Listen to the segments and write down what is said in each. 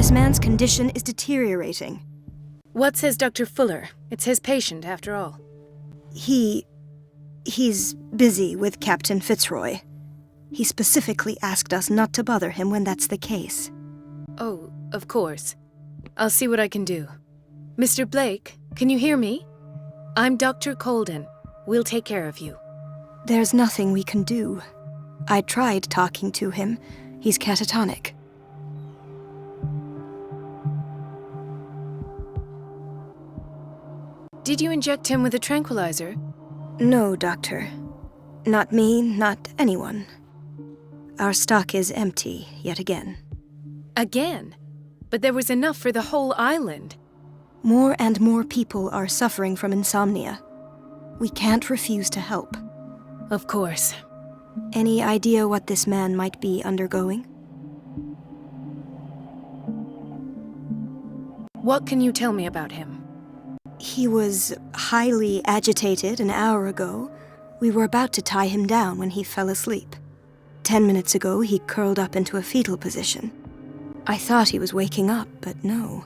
This man's condition is deteriorating. What says Dr. Fuller? It's his patient, after all. He's busy with Captain Fitzroy. He specifically asked us not to bother him when that's the case. Oh, of course. I'll see what I can do. Mr. Blake, can you hear me? I'm Dr. Colden. We'll take care of you. There's nothing we can do. I tried talking to him. He's catatonic. Did you inject him with a tranquilizer? No, Doctor. Not me, not anyone. Our stock is empty, yet again. Again? But there was enough for the whole island. More and more people are suffering from insomnia. We can't refuse to help. Of course. Any idea what this man might be undergoing? What can you tell me about him? He was highly agitated an hour ago. We were about to tie him down when he fell asleep. 10 minutes ago, he curled up into a fetal position. I thought he was waking up, but no.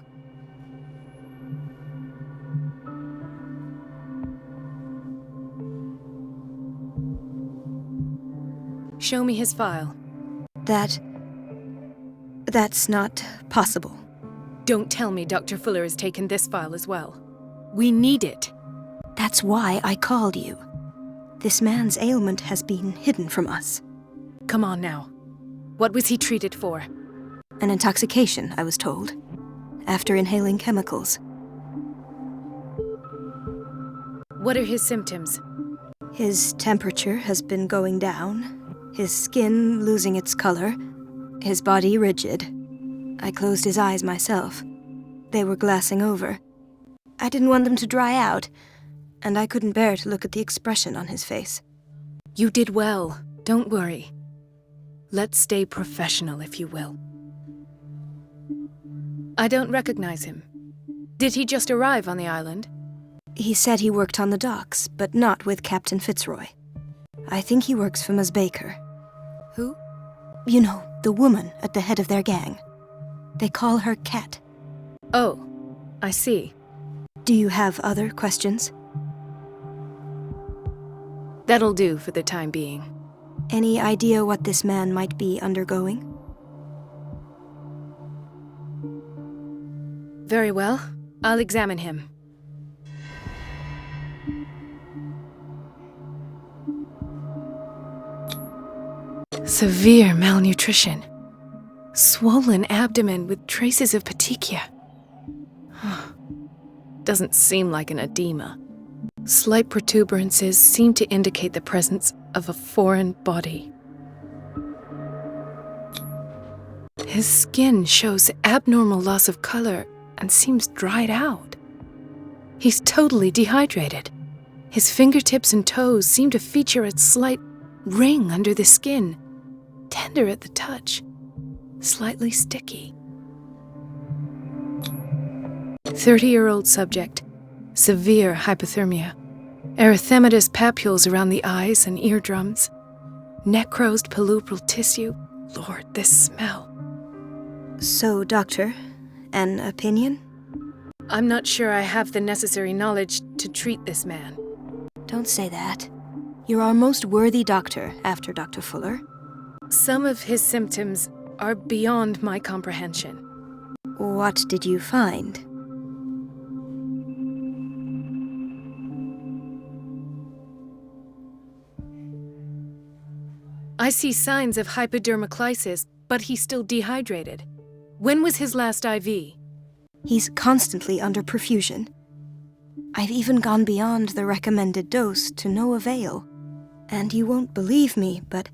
Show me his file. That's not possible. Don't tell me Dr. Fuller has taken this file as well. We need it. That's why I called you. This man's ailment has been hidden from us. Come on now. What was he treated for? An intoxication, I was told, after inhaling chemicals. What are his symptoms? His temperature has been going down, his skin losing its color, his body rigid. I closed his eyes myself. They were glassing over. I didn't want them to dry out, and I couldn't bear to look at the expression on his face. You did well. Don't worry. Let's stay professional, if you will. I don't recognize him. Did he just arrive on the island? He said he worked on the docks, but not with Captain Fitzroy. I think he works for Ms. Baker. Who? You know, the woman at the head of their gang. They call her Cat. Oh, I see. Do you have other questions? That'll do for the time being. Any idea what this man might be undergoing? Very well. I'll examine him. Severe malnutrition. Swollen abdomen with traces of petechia. Doesn't seem like an edema. Slight protuberances seem to indicate the presence of a foreign body. His skin shows abnormal loss of color and seems dried out. He's totally dehydrated. His fingertips and toes seem to feature a slight ring under the skin, tender at the touch, slightly sticky. 30-year-old subject, severe hypothermia, erythematous papules around the eyes and eardrums, necrosed palpebral tissue. Lord, this smell. So, Doctor, an opinion? I'm not sure I have the necessary knowledge to treat this man. Don't say that. You're our most worthy doctor after Dr. Fuller. Some of his symptoms are beyond my comprehension. What did you find? I see signs of hypodermoclysis, but he's still dehydrated. When was his last IV? He's constantly under perfusion. I've even gone beyond the recommended dose to no avail. And you won't believe me, but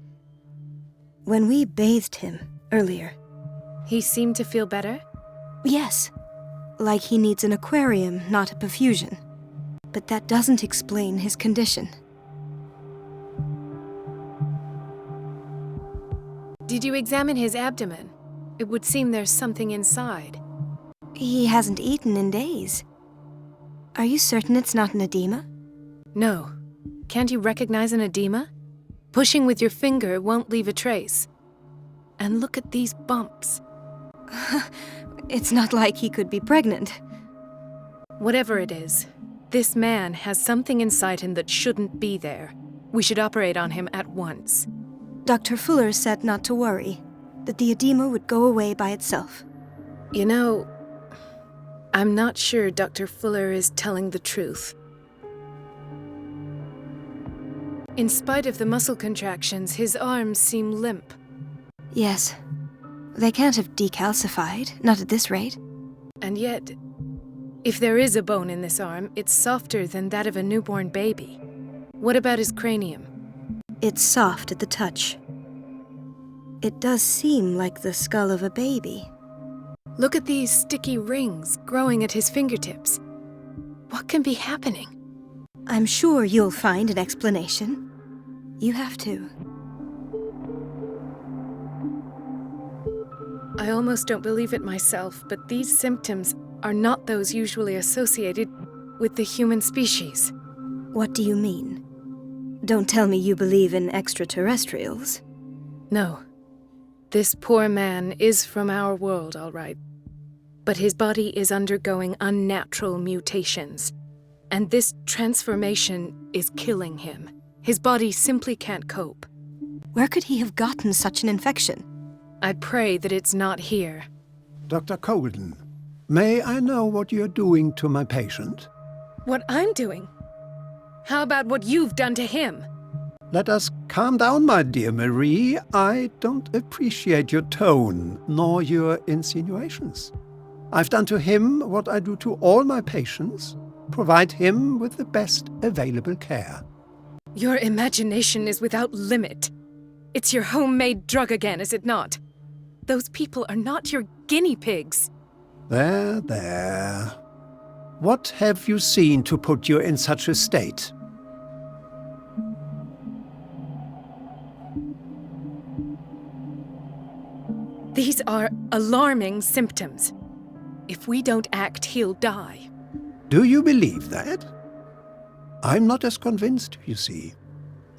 when we bathed him earlier... He seemed to feel better? Yes, like he needs an aquarium, not a perfusion. But that doesn't explain his condition. Did you examine his abdomen? It would seem there's something inside. He hasn't eaten in days. Are you certain it's not an edema? No. Can't you recognize an edema? Pushing with your finger won't leave a trace. And look at these bumps. It's not like he could be pregnant. Whatever it is, this man has something inside him that shouldn't be there. We should operate on him at once. Dr. Fuller said not to worry, that the edema would go away by itself. You know, I'm not sure Dr. Fuller is telling the truth. In spite of the muscle contractions, his arms seem limp. Yes. They can't have decalcified, not at this rate. And yet, if there is a bone in this arm, it's softer than that of a newborn baby. What about his cranium? It's soft at the touch. It does seem like the skull of a baby. Look at these sticky rings growing at his fingertips. What can be happening? I'm sure you'll find an explanation. You have to. I almost don't believe it myself, but these symptoms are not those usually associated with the human species. What do you mean? Don't tell me you believe in extraterrestrials. No. This poor man is from our world, all right. But his body is undergoing unnatural mutations. And this transformation is killing him. His body simply can't cope. Where could he have gotten such an infection? I pray that it's not here. Dr. Colden, may I know what you're doing to my patient? What I'm doing? How about what you've done to him? Let us calm down, my dear Marie. I don't appreciate your tone, nor your insinuations. I've done to him what I do to all my patients, provide him with the best available care. Your imagination is without limit. It's your homemade drug again, is it not? Those people are not your guinea pigs. There, there. What have you seen to put you in such a state? These are alarming symptoms. If we don't act, he'll die. Do you believe that? I'm not as convinced, you see.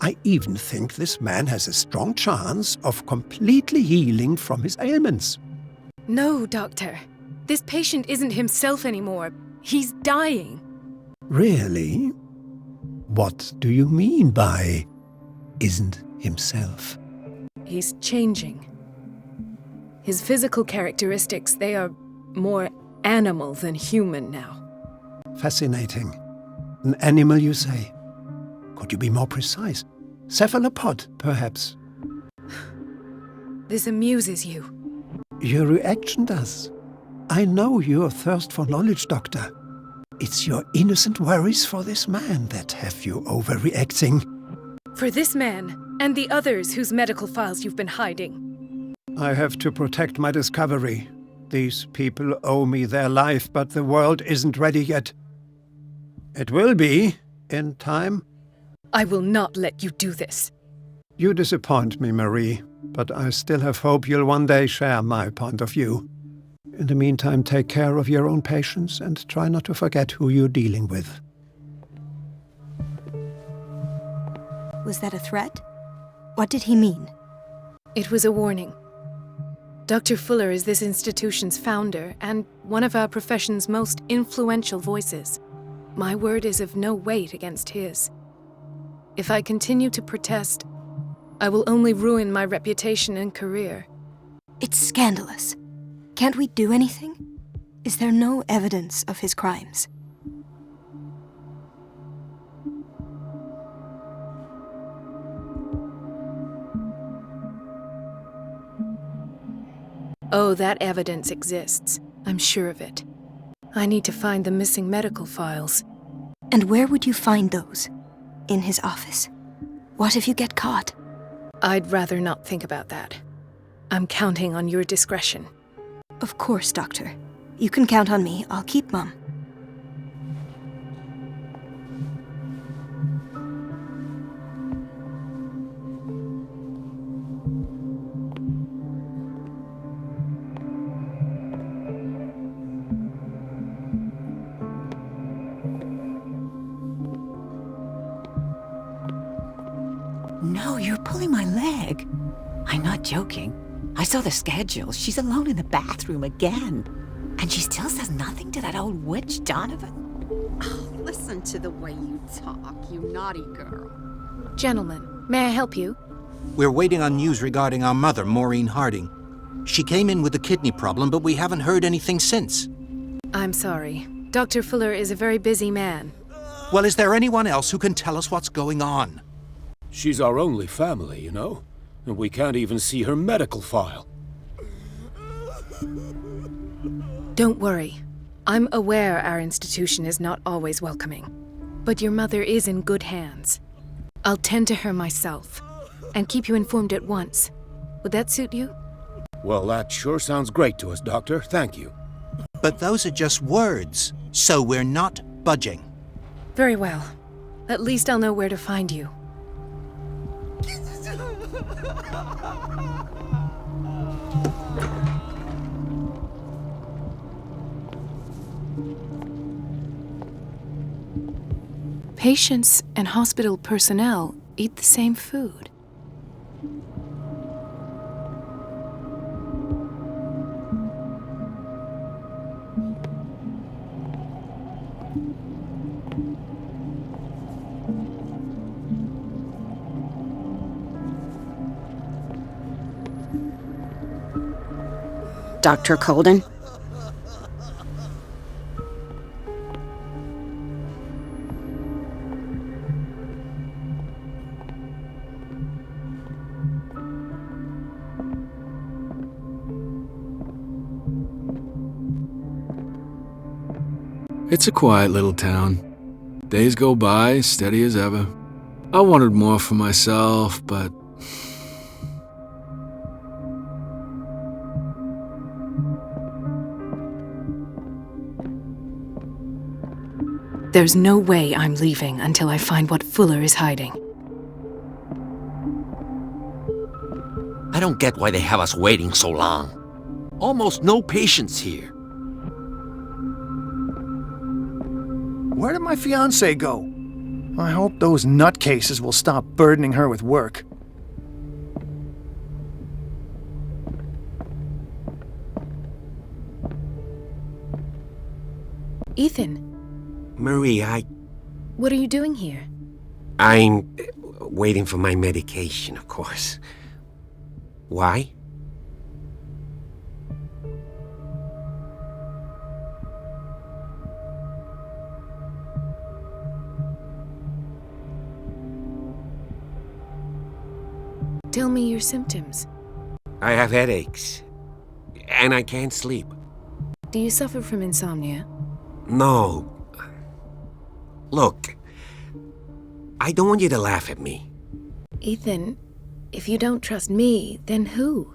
I even think this man has a strong chance of completely healing from his ailments. No, Doctor. This patient isn't himself anymore. He's dying. Really? What do you mean by isn't himself? He's changing. His physical characteristics, they are more animal than human now. Fascinating. An animal, you say? Could you be more precise? Cephalopod, perhaps? This amuses you. Your reaction does. I know your thirst for knowledge, Doctor. It's your innocent worries for this man that have you overreacting. For this man, and the others whose medical files you've been hiding. I have to protect my discovery. These people owe me their life, but the world isn't ready yet. It will be, in time. I will not let you do this. You disappoint me, Marie, but I still have hope you'll one day share my point of view. In the meantime, take care of your own patients and try not to forget who you're dealing with. Was that a threat? What did he mean? It was a warning. Dr. Fuller is this institution's founder and one of our profession's most influential voices. My word is of no weight against his. If I continue to protest, I will only ruin my reputation and career. It's scandalous. Can't we do anything? Is there no evidence of his crimes? Oh, that evidence exists. I'm sure of it. I need to find the missing medical files. And where would you find those? In his office? What if you get caught? I'd rather not think about that. I'm counting on your discretion. Of course, Doctor. You can count on me. I'll keep mum. No, you're pulling my leg. I'm not joking. I saw the schedule. She's alone in the bathroom again. And she still says nothing to that old witch, Donovan. Oh, listen to the way you talk, you naughty girl. Gentlemen, may I help you? We're waiting on news regarding our mother, Maureen Harding. She came in with a kidney problem, but we haven't heard anything since. I'm sorry. Dr. Fuller is a very busy man. Well, is there anyone else who can tell us what's going on? She's our only family, you know? And we can't even see her medical file. Don't worry. I'm aware our institution is not always welcoming. But your mother is in good hands. I'll tend to her myself, and keep you informed at once. Would that suit you? Well, that sure sounds great to us, Doctor. Thank you. But those are just words, so we're not budging. Very well. At least I'll know where to find you. Patients and hospital personnel eat the same food. Dr. Colden? It's a quiet little town. Days go by, steady as ever. I wanted more for myself, but... There's no way I'm leaving until I find what Fuller is hiding. I don't get why they have us waiting so long. Almost no patients here. Where did my fiancée go? I hope those nutcases will stop burdening her with work. Ethan, Marie, what are you doing here? I'm waiting for my medication, of course. Why? Tell me your symptoms. I have headaches, and I can't sleep. Do you suffer from insomnia? No. Look, I don't want you to laugh at me. Ethan, if you don't trust me, then who?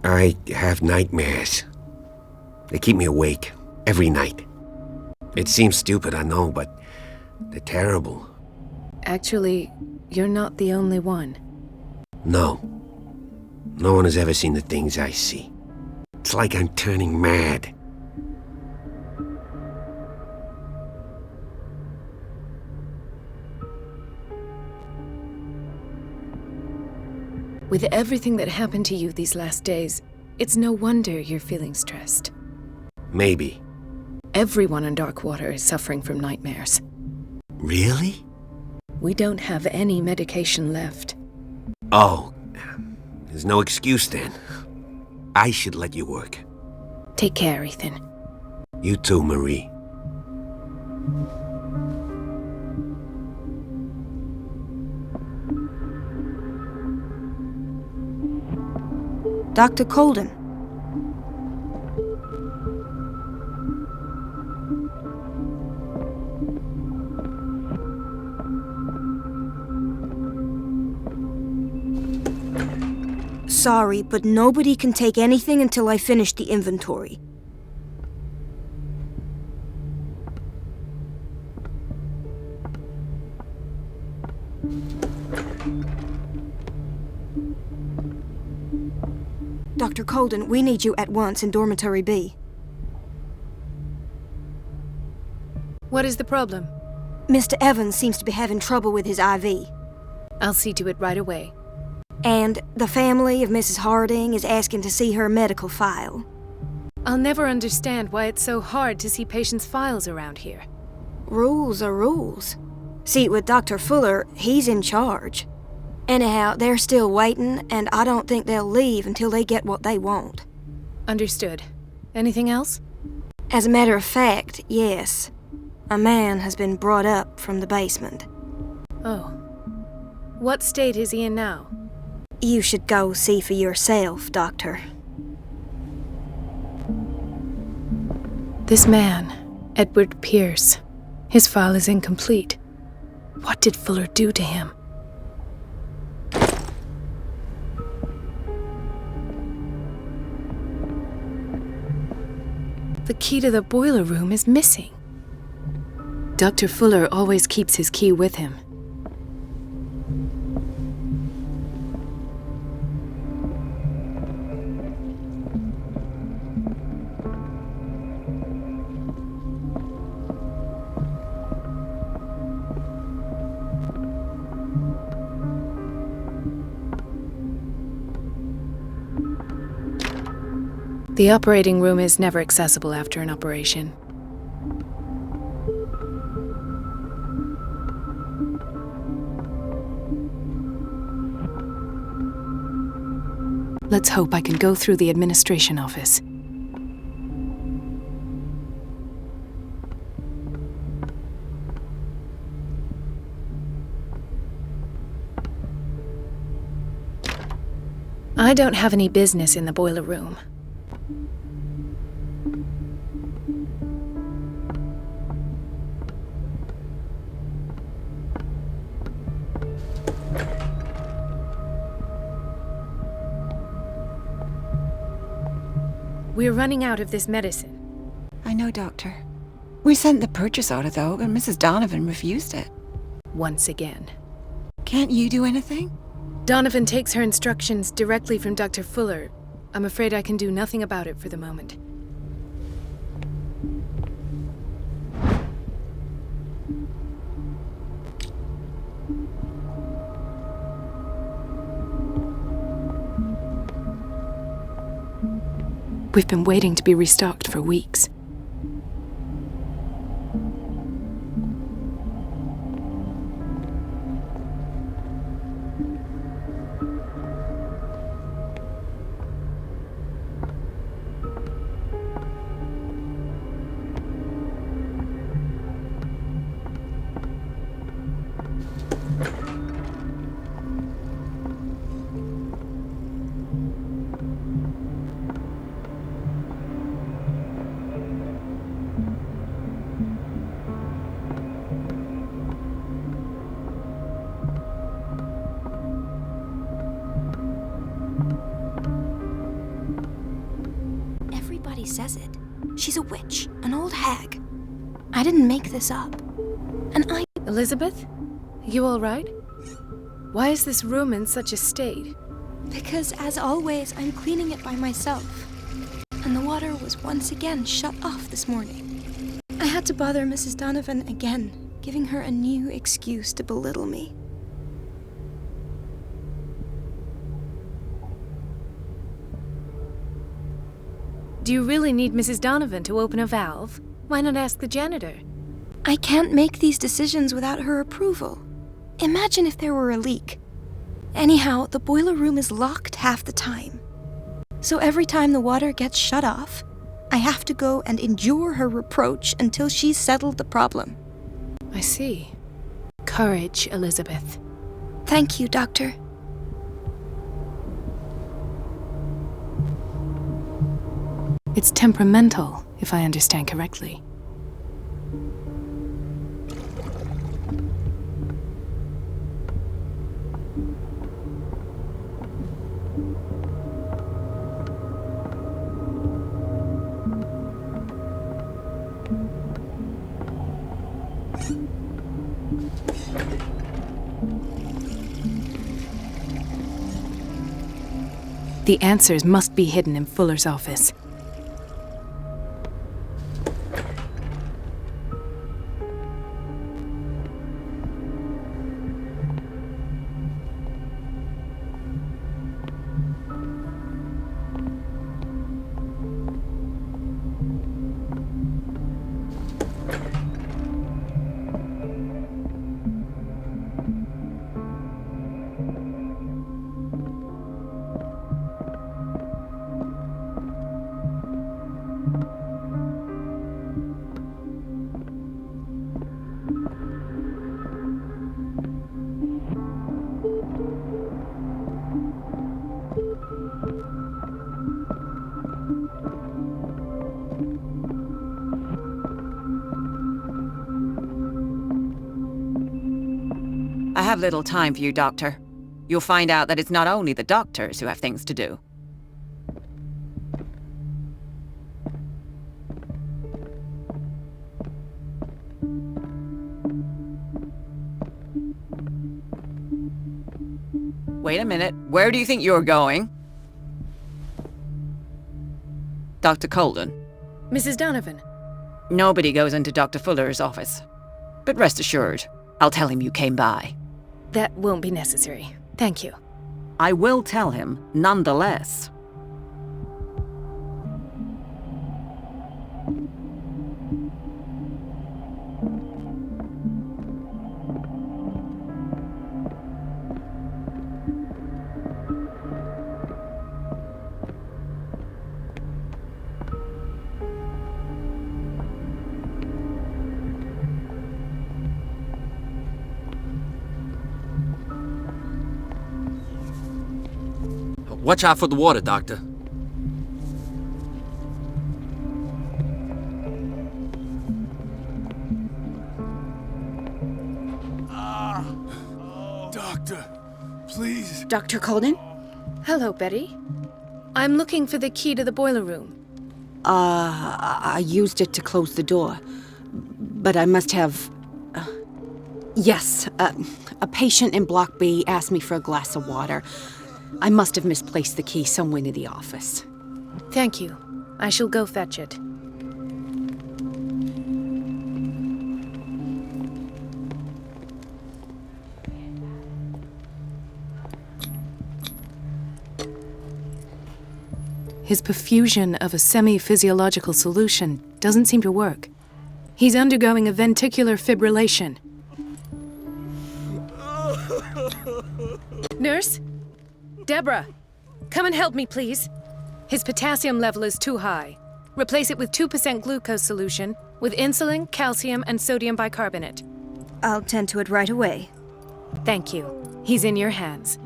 I have nightmares. They keep me awake every night. It seems stupid, I know, but they're terrible. Actually, you're not the only one. No. No one has ever seen the things I see. It's like I'm turning mad. With everything that happened to you these last days, it's no wonder you're feeling stressed. Maybe. Everyone on Darkwater is suffering from nightmares. Really? We don't have any medication left. Oh, there's no excuse then. I should let you work. Take care, Ethan. You too, Marie. Dr. Colden. Sorry, but nobody can take anything until I finish the inventory. Dr. Colden, we need you at once in Dormitory B. What is the problem? Mr. Evans seems to be having trouble with his IV. I'll see to it right away. And the family of Mrs. Harding is asking to see her medical file. I'll never understand why it's so hard to see patients' files around here. Rules are rules. See, with Dr. Fuller, he's in charge. Anyhow, they're still waiting, and I don't think they'll leave until they get what they want. Understood. Anything else? As a matter of fact, yes. A man has been brought up from the basement. Oh. What state is he in now? You should go see for yourself, Doctor. This man, Edward Pierce. His file is incomplete. What did Fuller do to him? The key to the boiler room is missing. Dr. Fuller always keeps his key with him. The operating room is never accessible after an operation. Let's hope I can go through the administration office. I don't have any business in the boiler room. We're running out of this medicine. I know, Doctor. We sent the purchase order, though, and Mrs. Donovan refused it. Once again. Can't you do anything? Donovan takes her instructions directly from Dr. Fuller. I'm afraid I can do nothing about it for the moment. We've been waiting to be restocked for weeks. Everybody says it. She's a witch, an old hag. I didn't make this up. And Elizabeth? You all right? Why is this room in such a state? Because, as always, I'm cleaning it by myself. And the water was once again shut off this morning. I had to bother Mrs. Donovan again, giving her a new excuse to belittle me. Do you really need Mrs. Donovan to open a valve? Why not ask the janitor? I can't make these decisions without her approval. Imagine if there were a leak. Anyhow, the boiler room is locked half the time. So every time the water gets shut off, I have to go and endure her reproach until she's settled the problem. I see. Courage, Elizabeth. Thank you, Doctor. It's temperamental, if I understand correctly. The answers must be hidden in Fuller's office. have little time for you, Doctor. You'll find out that it's not only the doctors who have things to do. Wait a minute. Where do you think you're going? Dr. Colden. Mrs. Donovan. Nobody goes into Dr. Fuller's office. But rest assured, I'll tell him you came by. That won't be necessary. Thank you. I will tell him, nonetheless. Watch out for the water, Doctor. Doctor, please. Dr. Colden? Hello, Betty. I'm looking for the key to the boiler room. I used it to close the door. But I must have... yes, a patient in Block B asked me for a glass of water. I must have misplaced the key somewhere near the office. Thank you. I shall go fetch it. His perfusion of a semi-physiological solution doesn't seem to work. He's undergoing a ventricular fibrillation. Nurse? Deborah, come and help me, please. His potassium level is too high. Replace it with 2% glucose solution with insulin, calcium, and sodium bicarbonate. I'll tend to it right away. Thank you. He's in your hands.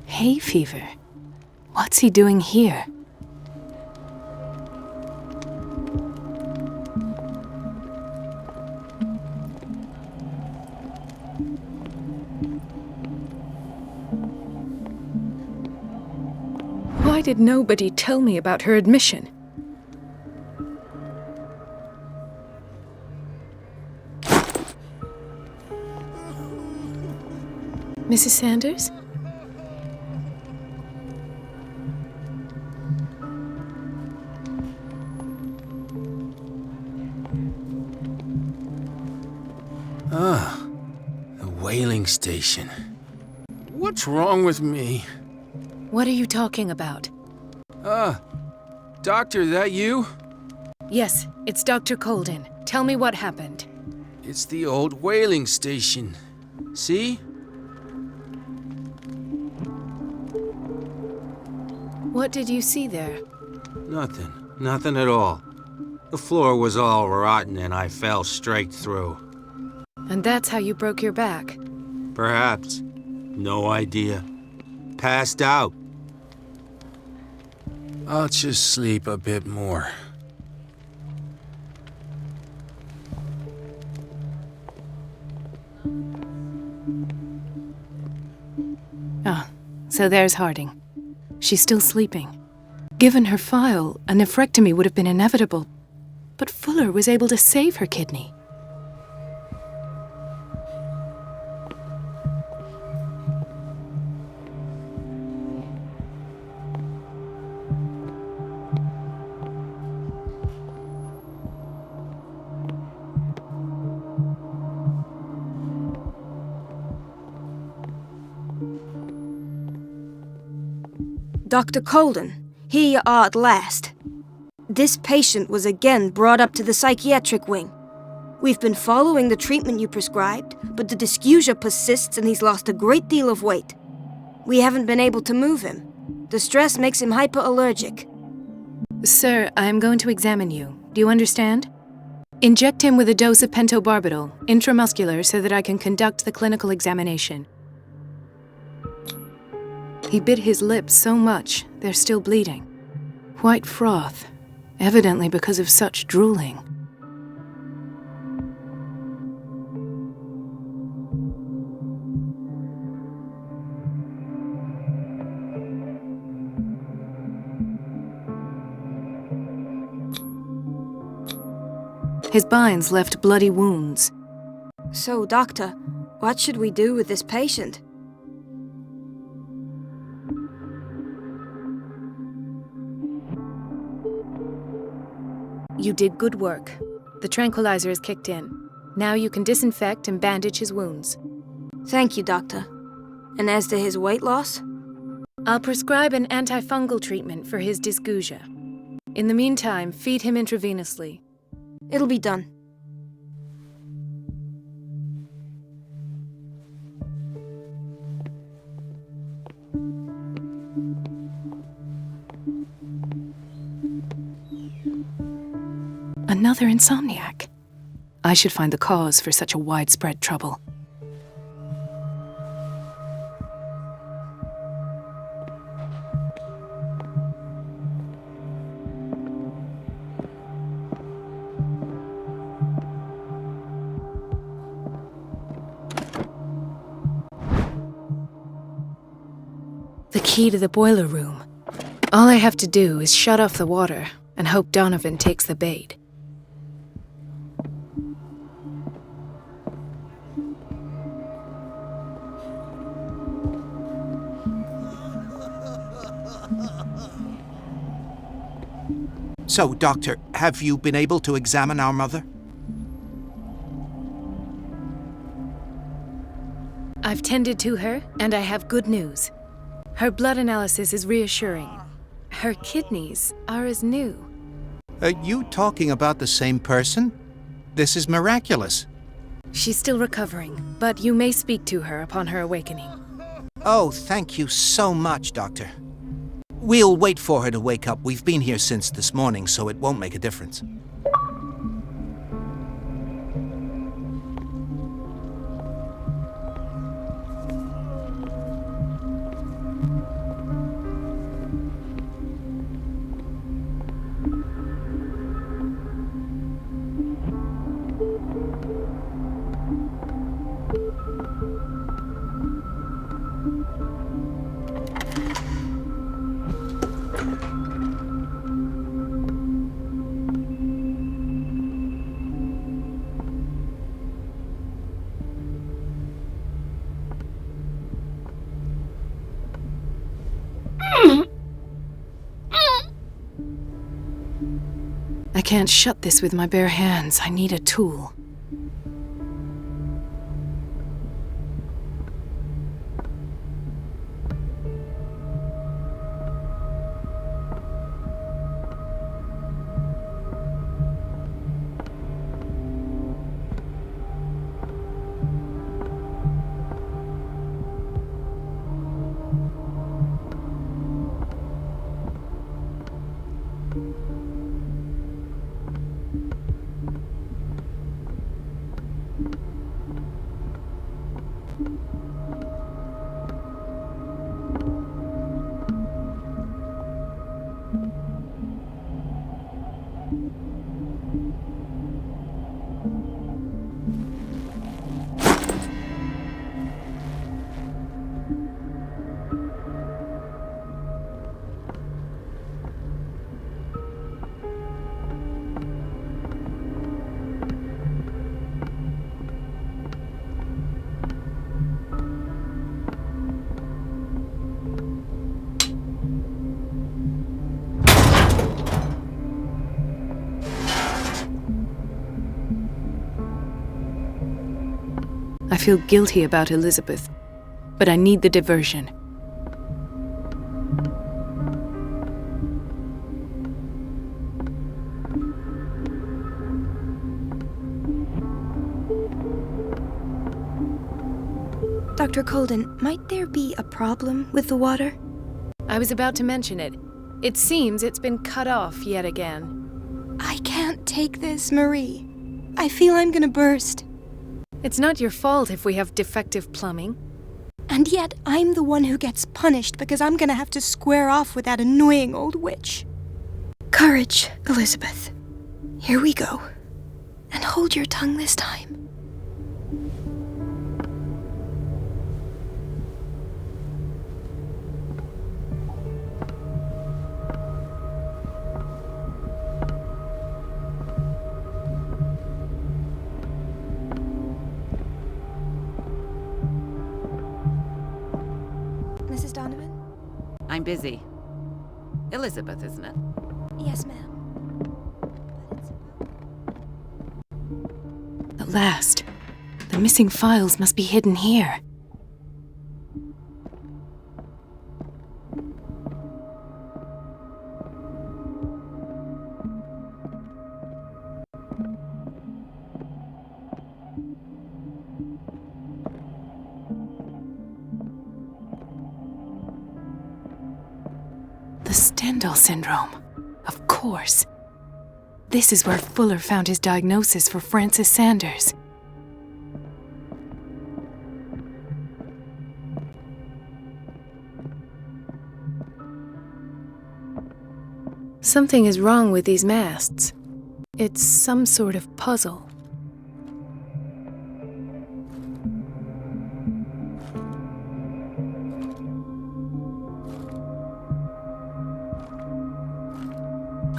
Hay fever. What's he doing here? Why did nobody tell me about her admission? Mrs. Sanders? Ah, the whaling station. What's wrong with me? What are you talking about? Doctor, that you? Yes, it's Dr. Colden. Tell me what happened. It's the old whaling station. See? What did you see there? Nothing. Nothing at all. The floor was all rotten and I fell straight through. And that's how you broke your back? Perhaps. No idea. Passed out. I'll just sleep a bit more. Ah, so there's Harding. She's still sleeping. Given her file, a nephrectomy would have been inevitable. But Fuller was able to save her kidney. Dr. Colden, here you are at last. This patient was again brought up to the psychiatric wing. We've been following the treatment you prescribed, but the dysgeusia persists and he's lost a great deal of weight. We haven't been able to move him. The stress makes him hyperallergic. Sir, I am going to examine you. Do you understand? Inject him with a dose of pentobarbital, intramuscular, so that I can conduct the clinical examination. He bit his lips so much, they're still bleeding. White froth, evidently because of such drooling. His binds left bloody wounds. So, Doctor, what should we do with this patient? You did good work. The tranquilizer is kicked in. Now you can disinfect and bandage his wounds. Thank you, Doctor. And as to his weight loss? I'll prescribe an antifungal treatment for his dysgeusia. In the meantime, feed him intravenously. It'll be done. Another insomniac. I should find the cause for such a widespread trouble. The key to the boiler room. All I have to do is shut off the water and hope Donovan takes the bait. So, Doctor, have you been able to examine our mother? I've tended to her, and I have good news. Her blood analysis is reassuring. Her kidneys are as new. Are you talking about the same person? This is miraculous. She's still recovering, but you may speak to her upon her awakening. Oh, thank you so much, Doctor. We'll wait for her to wake up. We've been here since this morning, so it won't make a difference. I can't shut this with my bare hands. I need a tool. I feel guilty about Elizabeth, but I need the diversion. Dr. Colden, might there be a problem with the water? I was about to mention it. It seems it's been cut off yet again. I can't take this, Marie. I feel I'm gonna burst. It's not your fault if we have defective plumbing. And yet I'm the one who gets punished because I'm gonna have to square off with that annoying old witch. Courage, Elizabeth. Here we go. And hold your tongue this time. Mrs. Donovan? I'm busy. Elizabeth, isn't it? Yes, ma'am. At last. The missing files must be hidden here. The Stendhal syndrome. Of course. This is where Fuller found his diagnosis for Francis Sanders. Something is wrong with these masts. It's some sort of puzzle.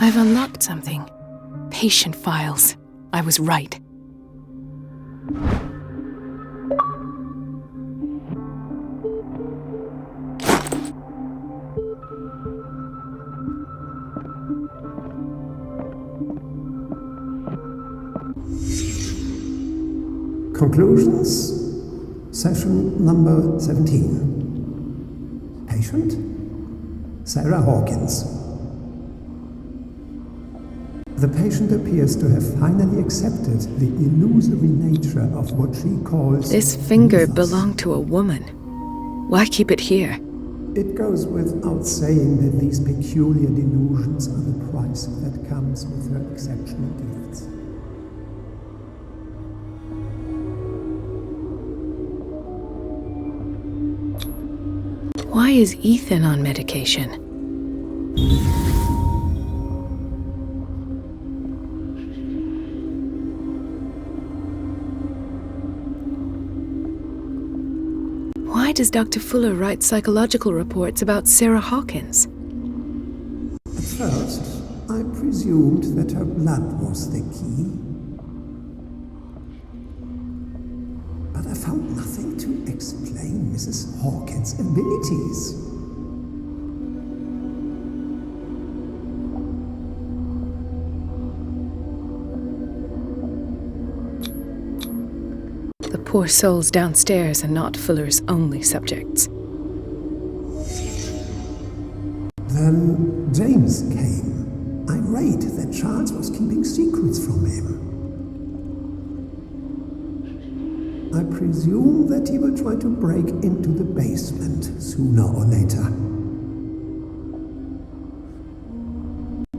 I've unlocked something. Patient files. I was right. Conclusions. Session number 17. Patient, Sarah Hawkins. The patient appears to have finally accepted the illusory nature of what she calls... This finger mythos. belonged to a woman. Why keep it here? It goes without saying that these peculiar delusions are the price that comes with her exceptional gifts. Why is Ethan on medication? Why does Dr. Fuller write psychological reports about Sarah Hawkins? At first, I presumed that her blood was the key. But I found nothing to explain Mrs. Hawkins' abilities. The poor souls downstairs are not Fuller's only subjects. Then James came, irate that Charles was keeping secrets from him. I presume that he will try to break into the basement sooner or later.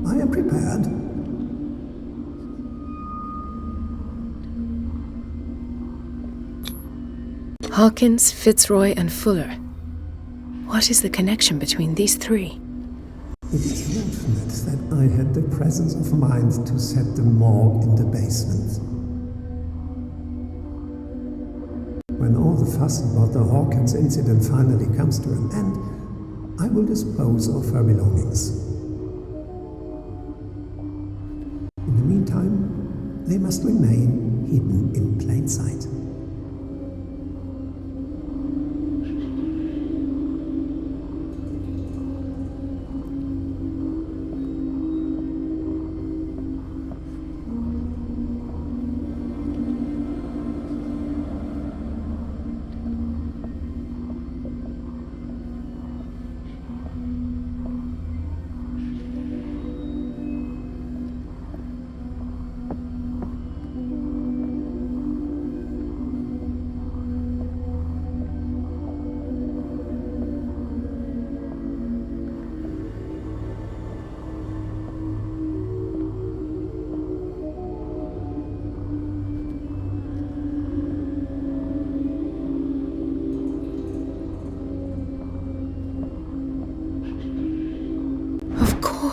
I am prepared. Hawkins, Fitzroy, and Fuller. What is the connection between these three? It is fortunate that I had the presence of mind to set the morgue in the basement. When all the fuss about the Hawkins incident finally comes to an end, I will dispose of her belongings. In the meantime, they must remain hidden in plain sight.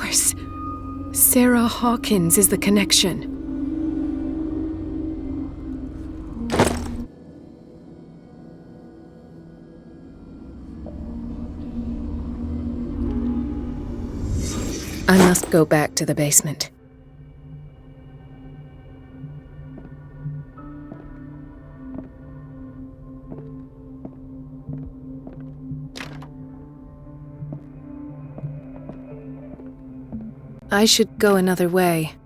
course. Sarah Hawkins is the connection. I must go back to the basement. I should go another way.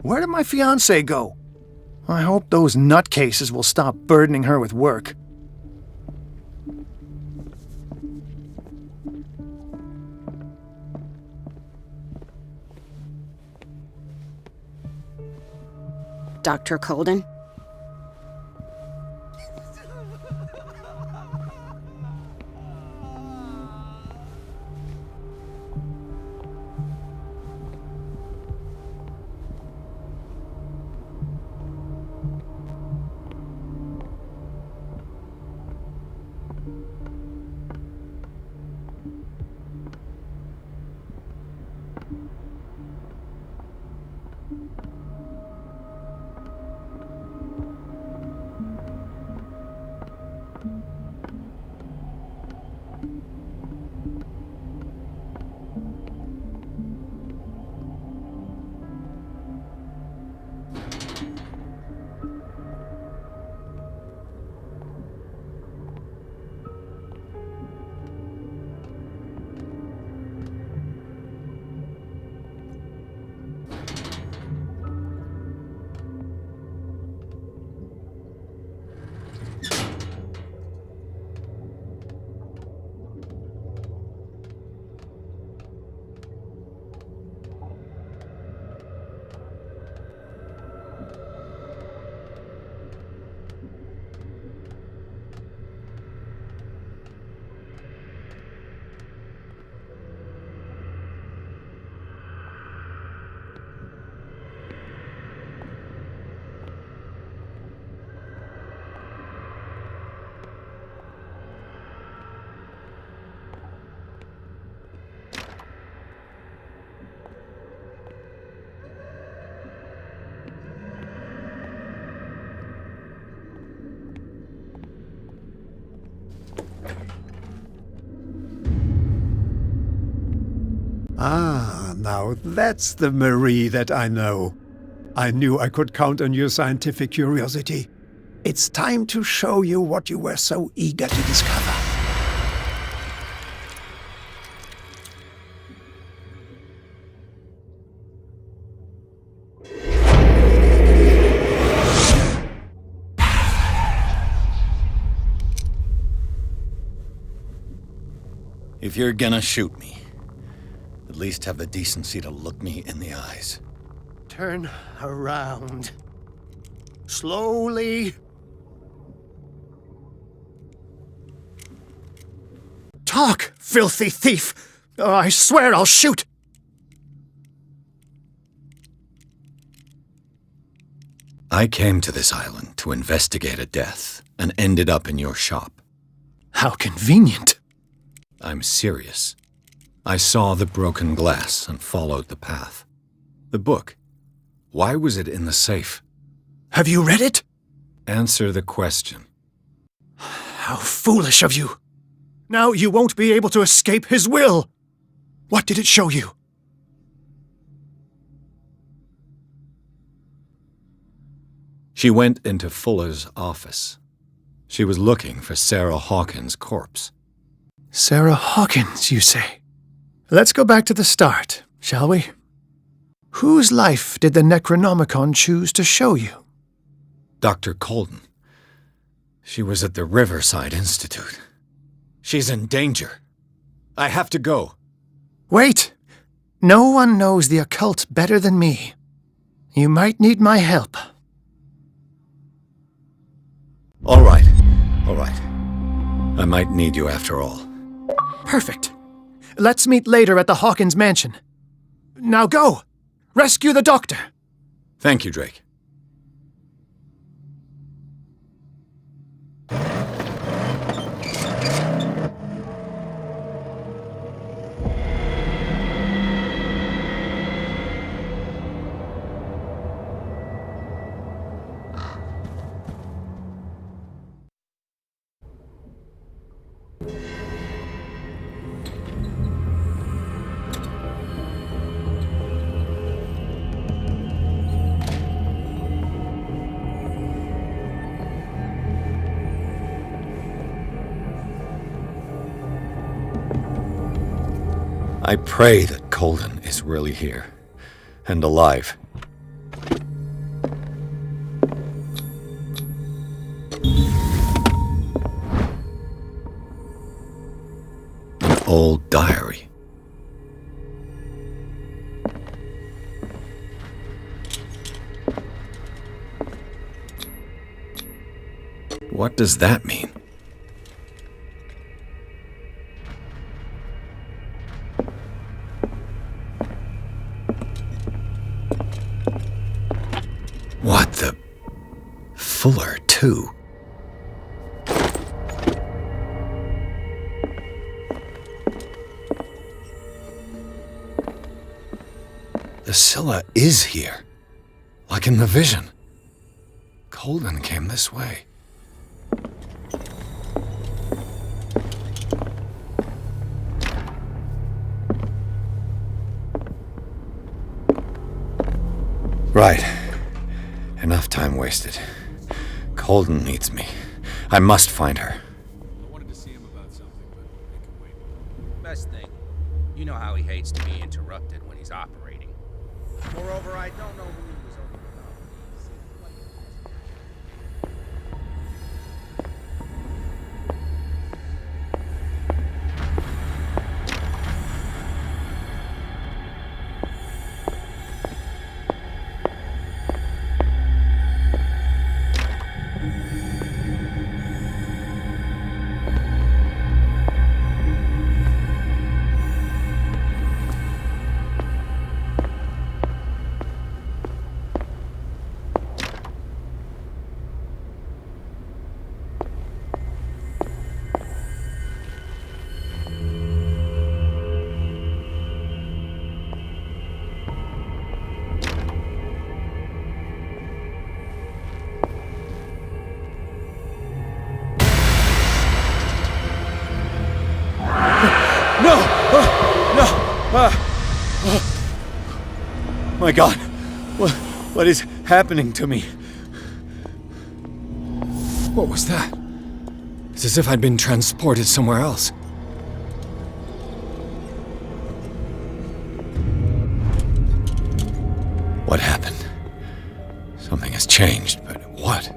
Where did my fiancée go? I hope those nutcases will stop burdening her with work. Dr. Colden? Ah, now that's the Marie that I know. I knew I could count on your scientific curiosity. It's time to show you what you were so eager to discover. If you're gonna shoot me, at least have the decency to look me in the eyes. Turn around. Slowly. Talk, filthy thief! I swear I'll shoot! I came to this island to investigate a death, and ended up in your shop. How convenient. I'm serious. I saw the broken glass and followed the path. The book. Why was it in the safe? Have you read it? Answer the question. How foolish of you. Now you won't be able to escape his will. What did it show you? She went into Fuller's office. She was looking for Sarah Hawkins' corpse. Sarah Hawkins, you say? Let's go back to the start, shall we? Whose life did the Necronomicon choose to show you? Dr. Colden. She was at the Riverside Institute. She's in danger. I have to go. Wait! No one knows the occult better than me. You might need my help. All right. I might need you after all. Perfect. Let's meet later at the Hawkins mansion. Now go! Rescue the doctor! Thank you, Drake. I pray that Colden is really here and alive. An old diary. What does that mean? What the... Fuller, too. The Scylla is here. Like in the vision. Colden came this way. Right. Enough time wasted. Colden needs me. I must find her. I wanted to see him about something, but I can wait. Best thing. You know how he hates to be interrupted when he's operating. Moreover, I don't know who he was over My God, what is happening to me? What was that? It's as if I'd been transported somewhere else. What happened? Something has changed, but what?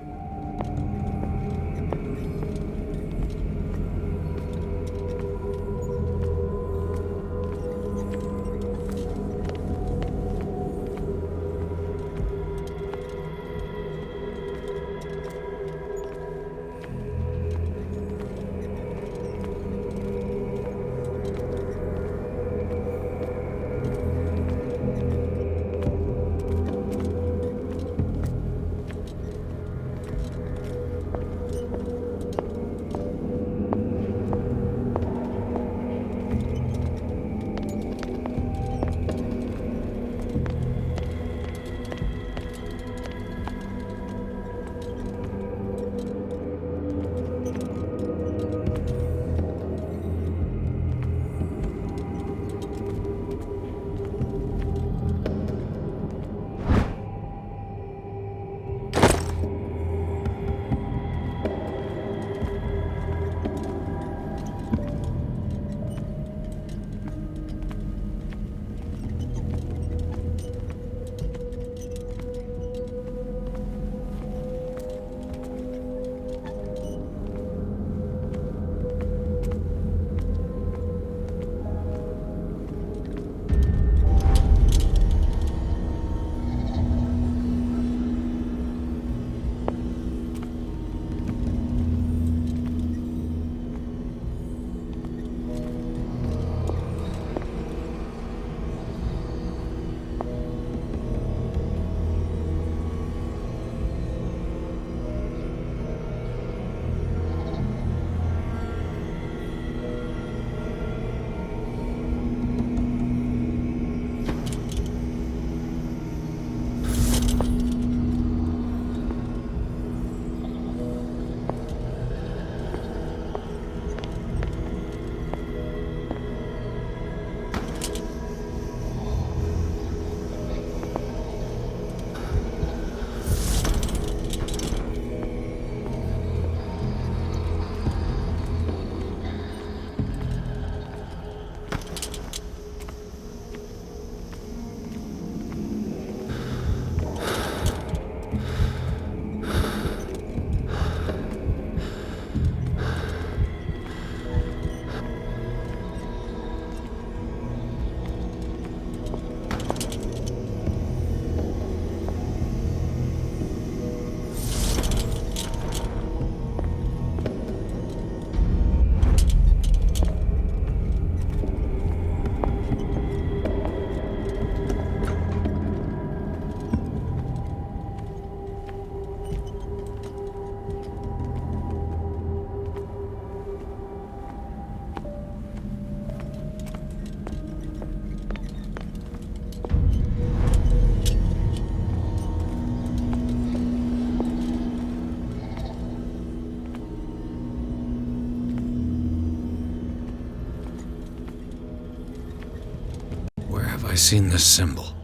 have I seen this symbol?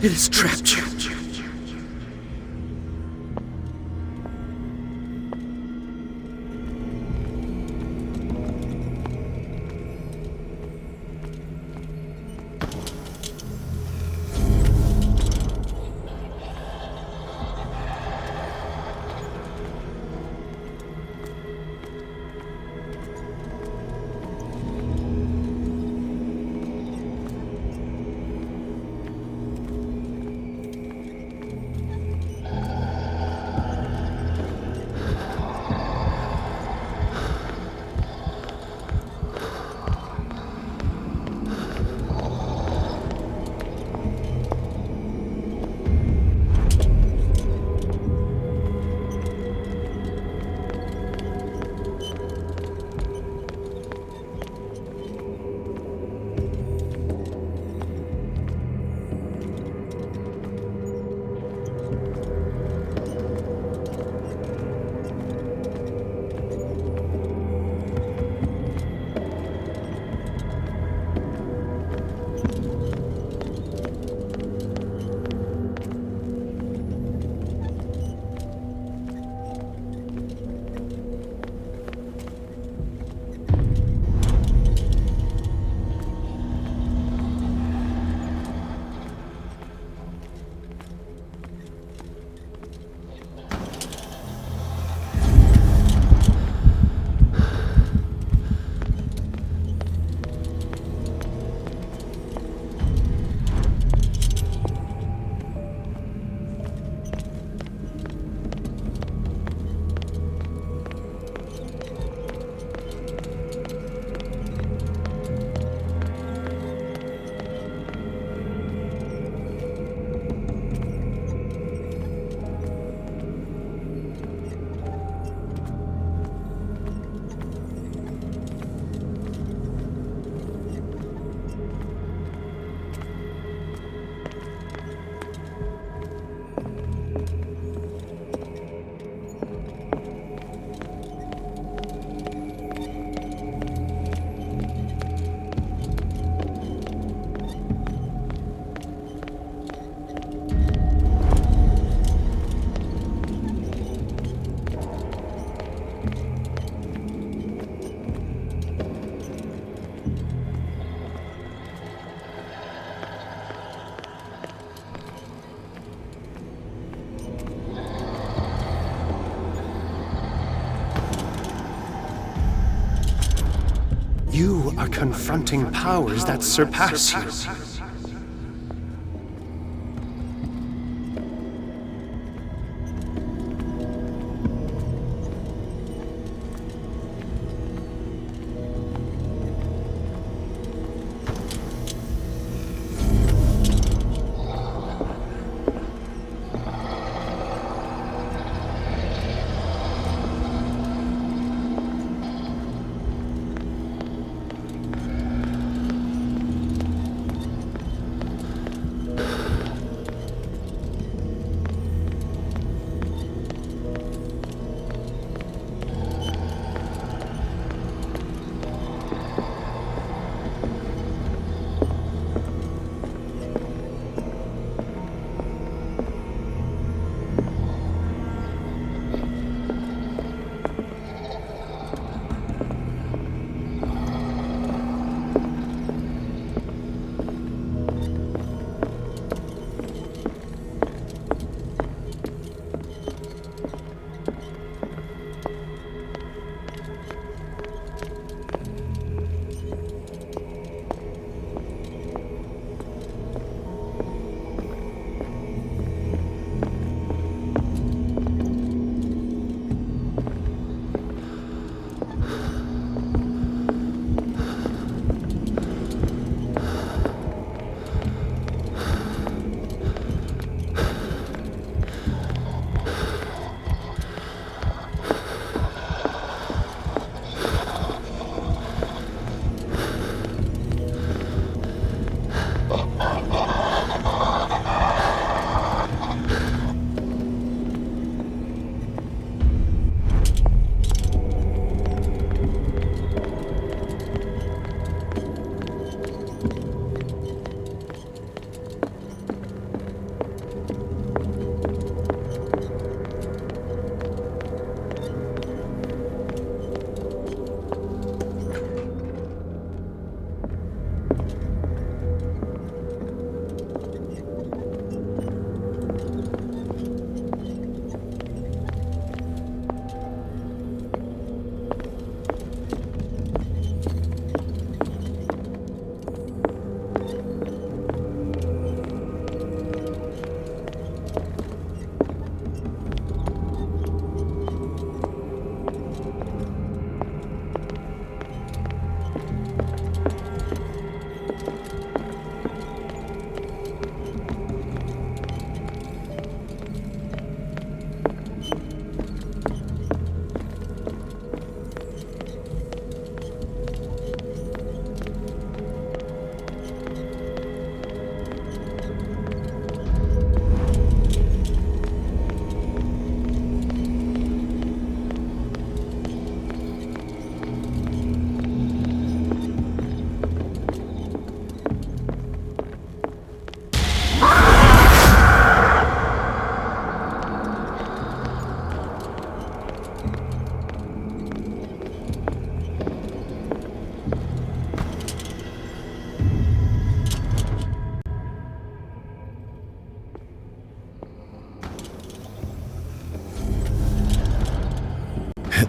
It has trapped you. are confronting powers that surpass you.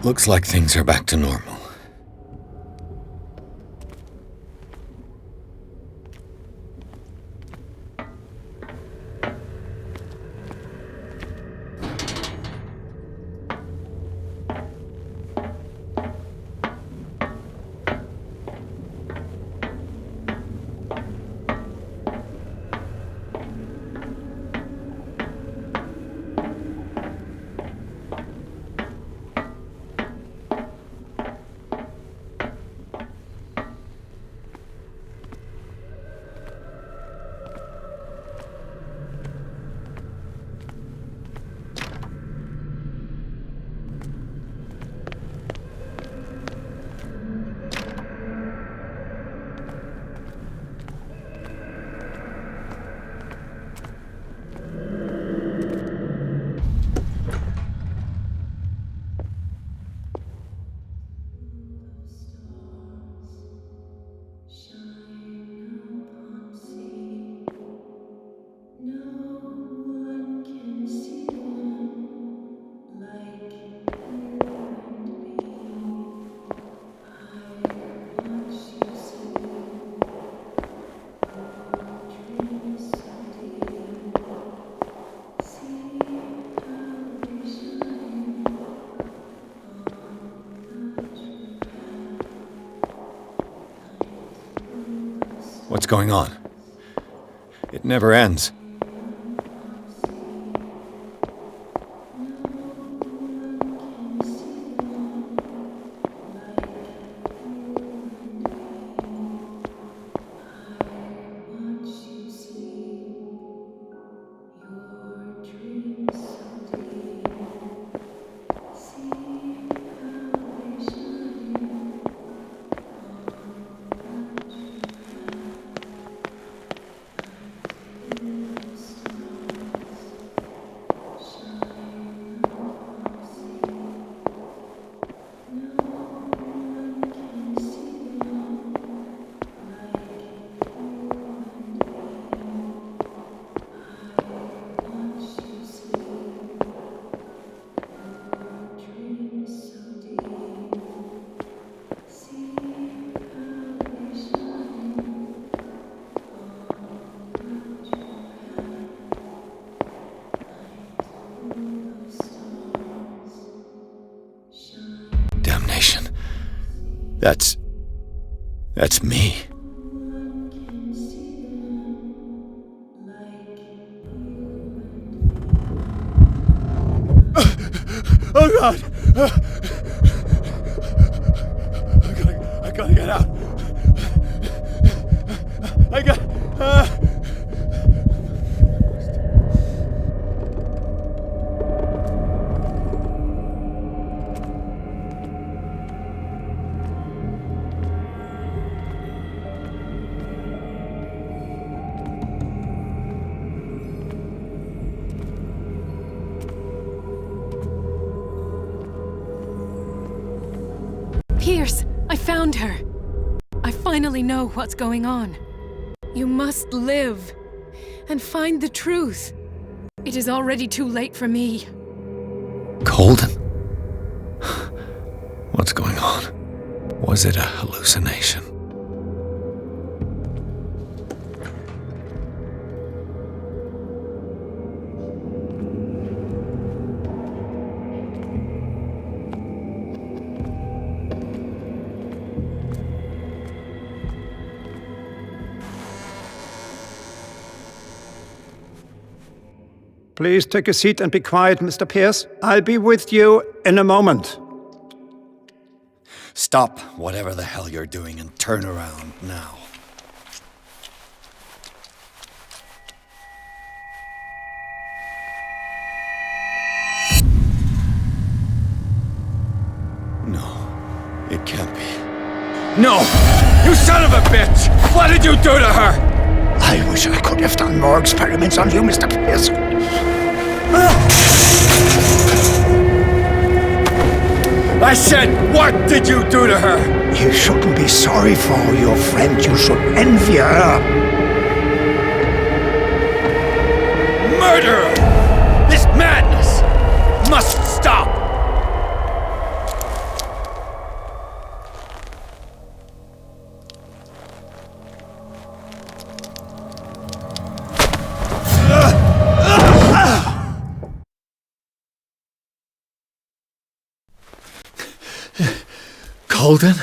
It looks like things are back to normal. What's going on? It never ends. Damnation. That's me. Oh God! I gotta get out. Pierce, I found her. I finally know what's going on. You must live and find the truth. It is already too late for me. Colden? What's going on? Was it a hallucination? Please take a seat and be quiet, Mr. Pierce. I'll be with you in a moment. Stop whatever the hell you're doing and turn around now. No, it can't be. No! You son of a bitch! What did you do to her? I wish I could have done more experiments on you, Mr. Pierce. I said, what did you do to her? You shouldn't be sorry for your friend. You should envy her. Murderer! This madness must stop! Colden?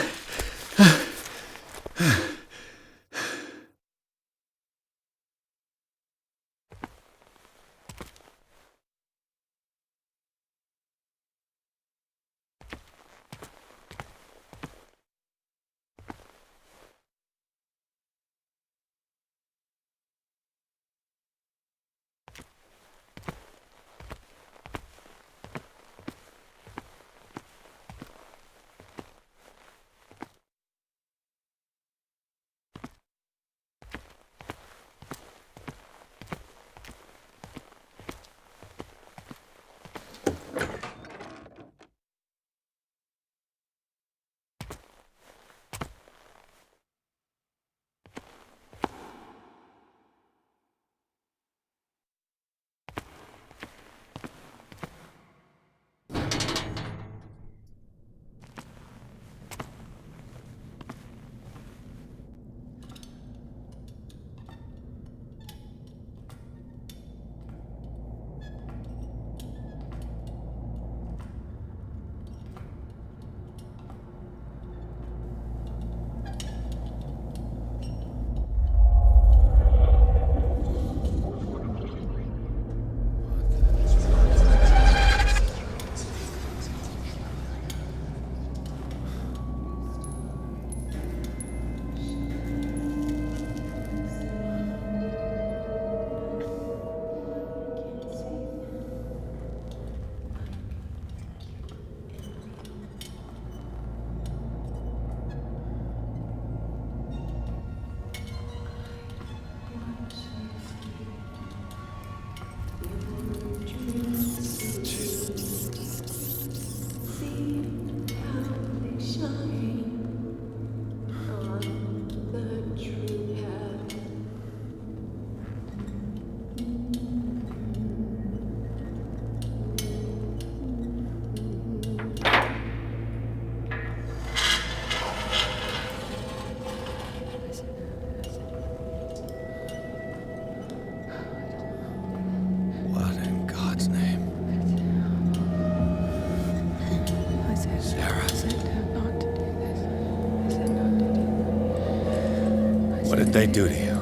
did they do to you?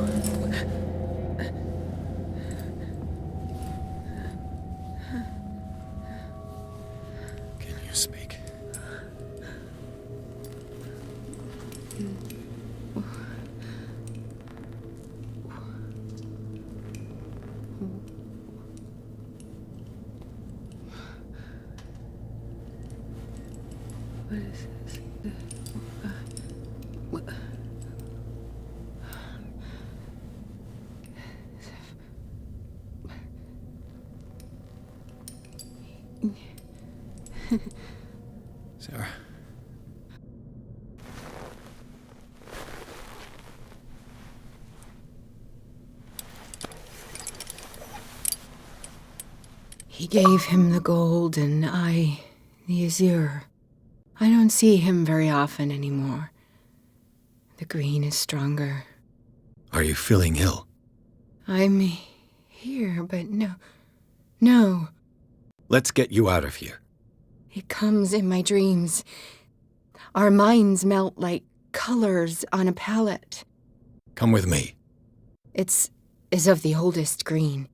Can you speak? What is this? Sarah. He gave him the gold and I the azure. I don't see him very often anymore. The green is stronger. Are you feeling ill? I'm here, but no. Let's get you out of here. It comes in my dreams. Our minds melt like colors on a palette. Come with me. It's of the oldest green.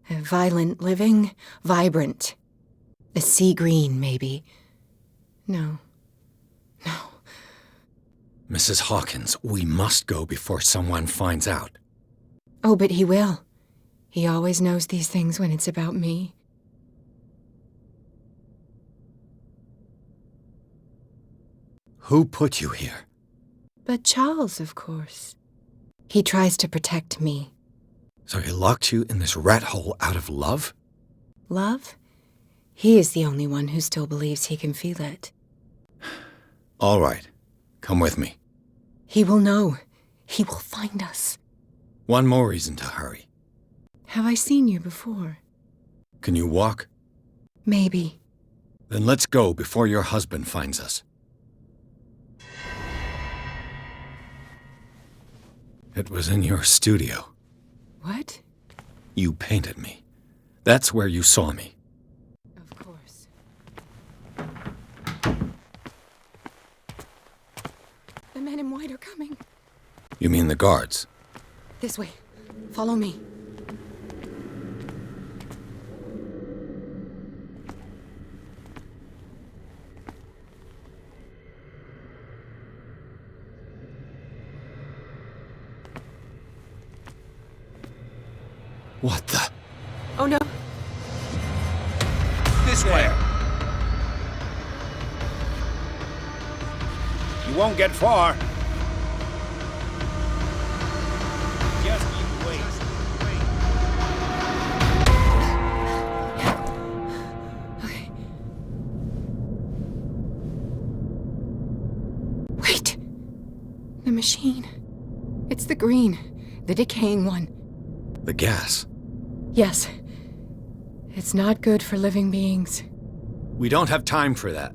A violent living, vibrant. A sea green, maybe. No. Mrs. Hawkins, we must go before someone finds out. Oh, but he will. He always knows these things when it's about me. Who put you here? But Charles, of course. He tries to protect me. So he locked you in this rat hole out of love? Love? He is the only one who still believes he can feel it. All right. Come with me. He will know. He will find us. One more reason to hurry. Have I seen you before? Can you walk? Maybe. Then let's go before your husband finds us. It was in your studio. What? You painted me. That's where you saw me. Of course. The men in white are coming. You mean the guards? This way. Follow me. What the? Oh no. This way. You won't get far. Just you wait. Okay. Wait. The machine. It's the green. The decaying one. The gas. Yes. It's not good for living beings. We don't have time for that.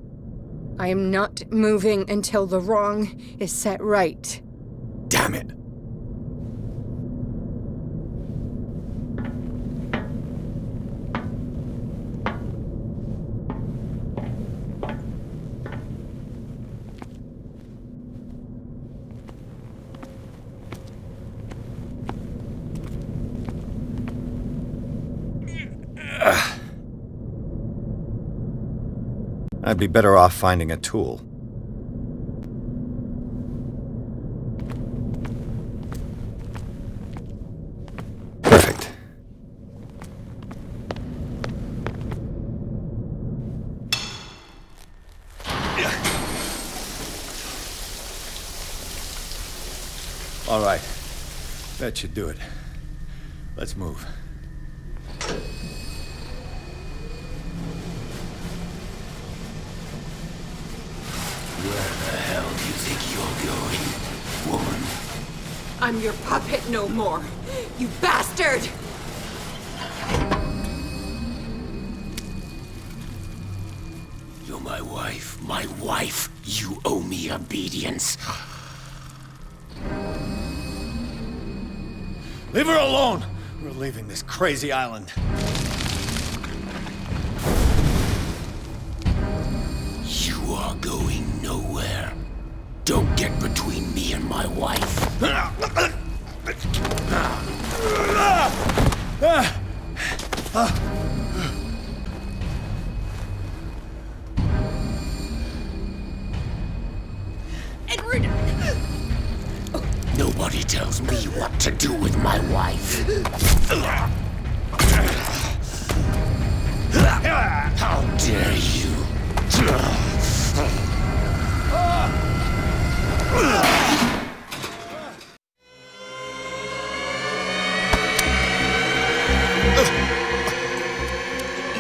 I am not moving until the wrong is set right. Damn it. I'd be better off finding a tool. Perfect. All right. That should do it. Let's move. Where the hell do you think you're going, woman? I'm your puppet no more, you bastard! You're my wife. My wife. You owe me obedience. Leave her alone! We're leaving this crazy island. You are going nowhere. Don't get between me and my wife. to do with my wife. How dare you?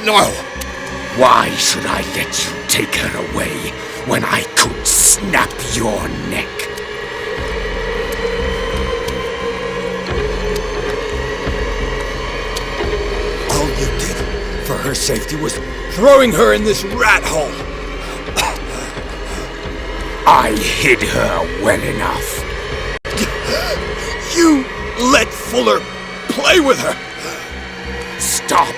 No! Why should I let you take her away when I could snap your neck? All you did for her safety was throwing her in this rat hole. I hid her well enough. You let Fuller play with her. Stop.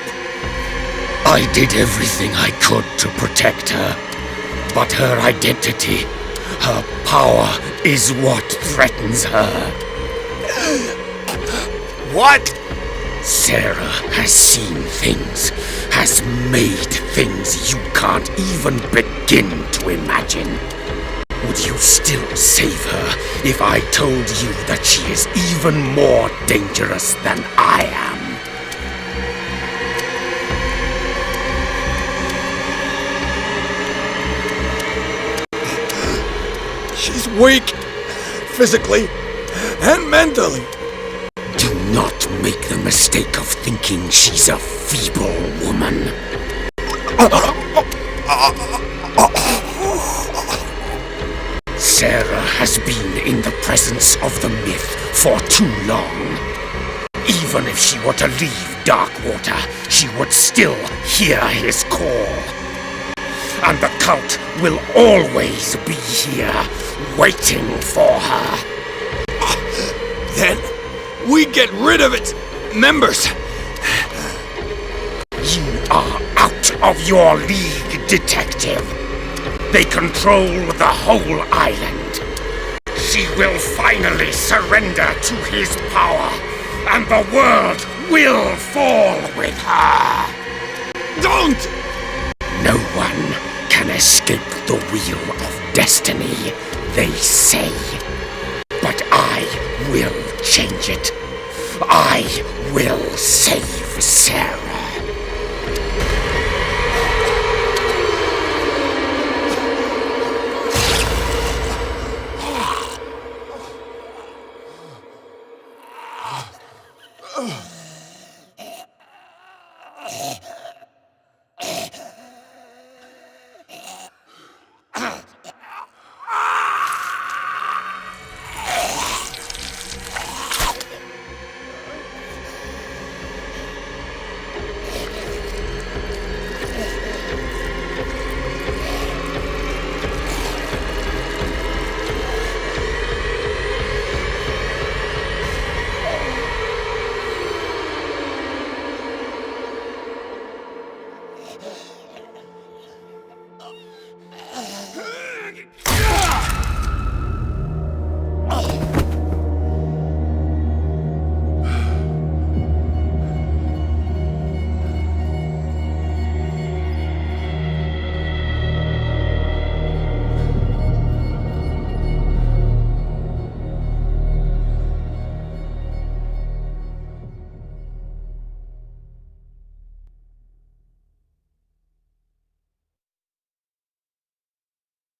I did everything I could to protect her. But her identity, her power, is what threatens her. What? Sarah has seen things, has made things you can't even begin to imagine. Would you still save her if I told you that she is even more dangerous than I am? She's weak, physically and mentally. Do not make the mistake of thinking she's a feeble woman. Sarah has been in the presence of the myth for too long. Even if she were to leave Darkwater, she would still hear his call. And the cult will always be here, waiting for her. Then we get rid of its members. You are out of your league, detective. They control the whole island. She will finally surrender to his power, and the world will fall with her. Don't! No one can escape the wheel of destiny, they say. But I will change it. I will save Sarah.